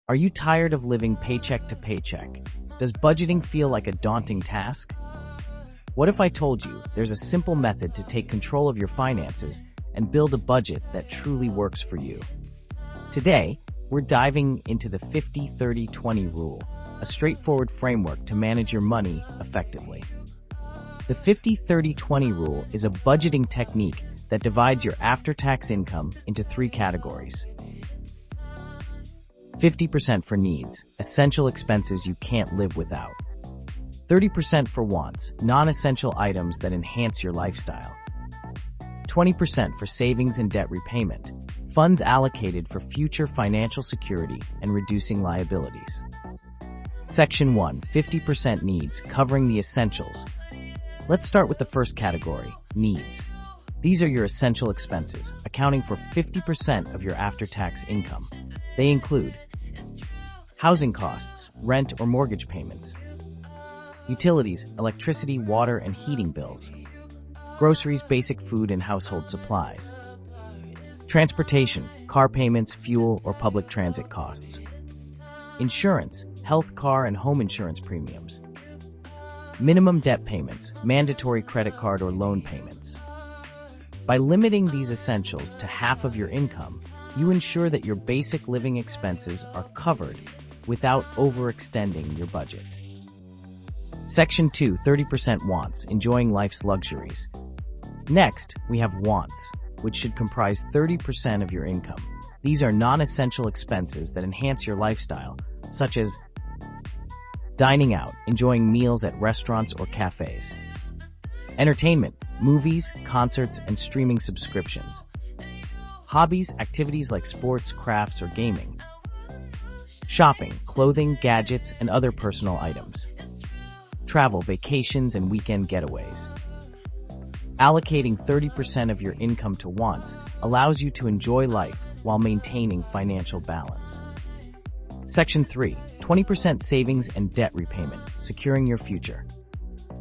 Are you tired of living paycheck to paycheck? Does budgeting feel like a daunting task? What if I told you there's a simple method to take control of your finances and build a budget that truly works for you? Today, we're diving into the 50-30-20 rule, a straightforward framework to manage your money effectively. The 50-30-20 rule is a budgeting technique that divides your after-tax income into three categories. 50% for needs, essential expenses you can't live without. 30% for wants, non-essential items that enhance your lifestyle. 20% for savings and debt repayment, funds allocated for future financial security and reducing liabilities. Section 1, 50% needs, covering the essentials. Let's start with the first category, needs. These are your essential expenses, accounting for 50% of your after-tax income. They include housing costs, rent or mortgage payments, utilities, electricity, water, and heating bills, groceries, basic food and household supplies, transportation, car payments, fuel or public transit costs, insurance, health, car, and home insurance premiums, minimum debt payments, mandatory credit card or loan payments. By limiting these essentials to half of your income, you ensure that your basic living expenses are covered without overextending your budget. Section 2, 30% wants, enjoying life's luxuries. Next, we have wants, which should comprise 30% of your income. These are non-essential expenses that enhance your lifestyle, such as dining out, enjoying meals at restaurants or cafes, entertainment, movies, concerts, and streaming subscriptions, hobbies, activities like sports, crafts, or gaming, shopping, clothing, gadgets, and other personal items, travel, vacations, and weekend getaways. Allocating 30% of your income to wants allows you to enjoy life while maintaining financial balance. Section 3, 20% savings and debt repayment, securing your future.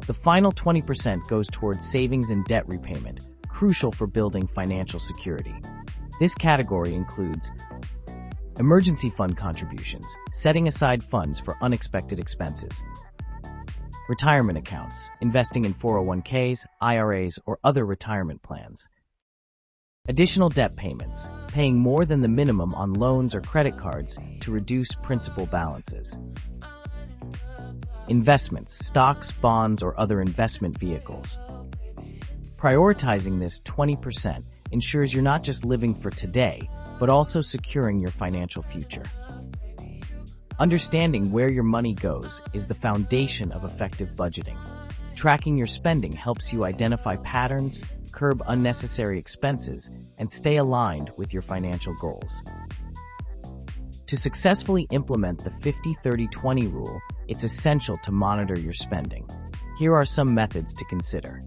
The final 20% goes towards savings and debt repayment, crucial for building financial security. This category includes emergency fund contributions, setting aside funds for unexpected expenses, retirement accounts, investing in 401ks, IRAs, or other retirement plans, additional debt payments, paying more than the minimum on loans or credit cards to reduce principal balances, investments, stocks, bonds, or other investment vehicles. Prioritizing this 20% ensures you're not just living for today, but also securing your financial future. Understanding where your money goes is the foundation of effective budgeting. Tracking your spending helps you identify patterns, curb unnecessary expenses, and stay aligned with your financial goals. To successfully implement the 50-30-20 rule, it's essential to monitor your spending. Here are some methods to consider.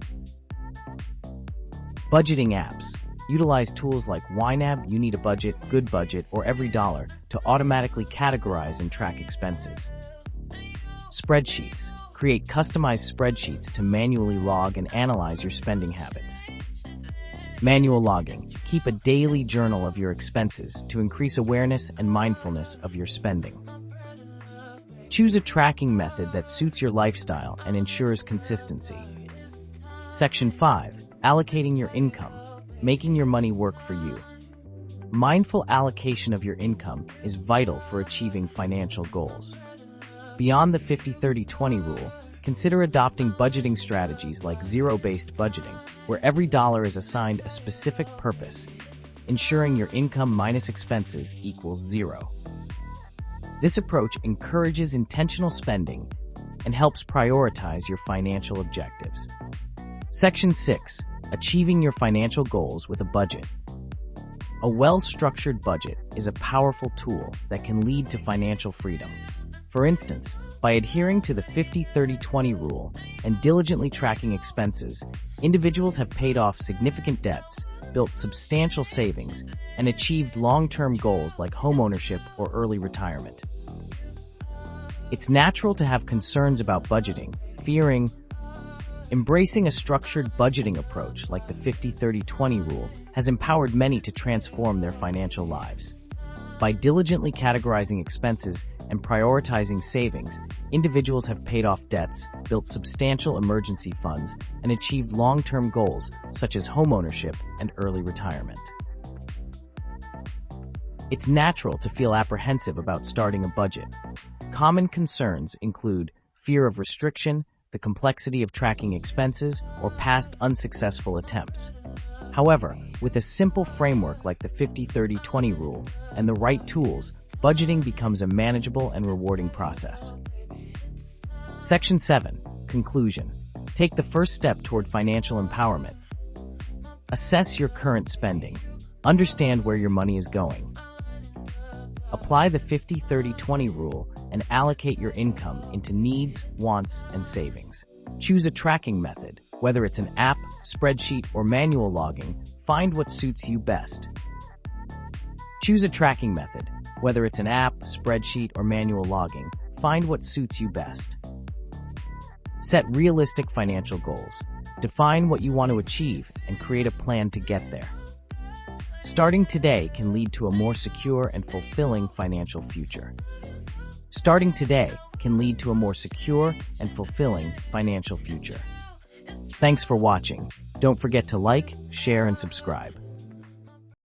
Budgeting apps. Utilize tools like YNAB, You Need a Budget, Good Budget, or Every Dollar to automatically categorize and track expenses. Spreadsheets. Create customized spreadsheets to manually log and analyze your spending habits. Manual logging. Keep a daily journal of your expenses to increase awareness and mindfulness of your spending. Choose a tracking method that suits your lifestyle and ensures consistency. Section 5. Allocating your income. Making your money work for you. Mindful allocation of your income is vital for achieving financial goals. Beyond the 50-30-20 rule, consider adopting budgeting strategies like zero-based budgeting, where every dollar is assigned a specific purpose, ensuring your income minus expenses equals zero. This approach encourages intentional spending and helps prioritize your financial objectives. Section 6. Achieving your financial goals with a budget. A well-structured budget is a powerful tool that can lead to financial freedom. For instance, by adhering to the 50-30-20 rule and diligently tracking expenses, individuals have paid off significant debts, built substantial savings, and achieved long-term goals like homeownership or early retirement. It's natural to have concerns about budgeting, fearing embracing a structured budgeting approach like the 50-30-20 rule has empowered many to transform their financial lives. By diligently categorizing expenses and prioritizing savings, individuals have paid off debts, built substantial emergency funds, and achieved long-term goals such as homeownership and early retirement. It's natural to feel apprehensive about starting a budget. Common concerns include fear of restriction, the complexity of tracking expenses, or past unsuccessful attempts. However, with a simple framework like the 50-30-20 rule and the right tools, budgeting becomes a manageable and rewarding process. Section 7. Conclusion. Take the first step toward financial empowerment. Assess your current spending. Understand where your money is going. Apply the 50-30-20 rule and allocate your income into needs, wants, and savings. Choose a tracking method. Whether it's an app, spreadsheet, or manual logging, find what suits you best. Choose a tracking method. Whether it's an app, spreadsheet, or manual logging, find what suits you best. Set realistic financial goals. Define what you want to achieve and create a plan to get there. Starting today can lead to a more secure and fulfilling financial future. Starting today can lead to a more secure and fulfilling financial future. Thanks for watching. Don't forget to like, share, and subscribe.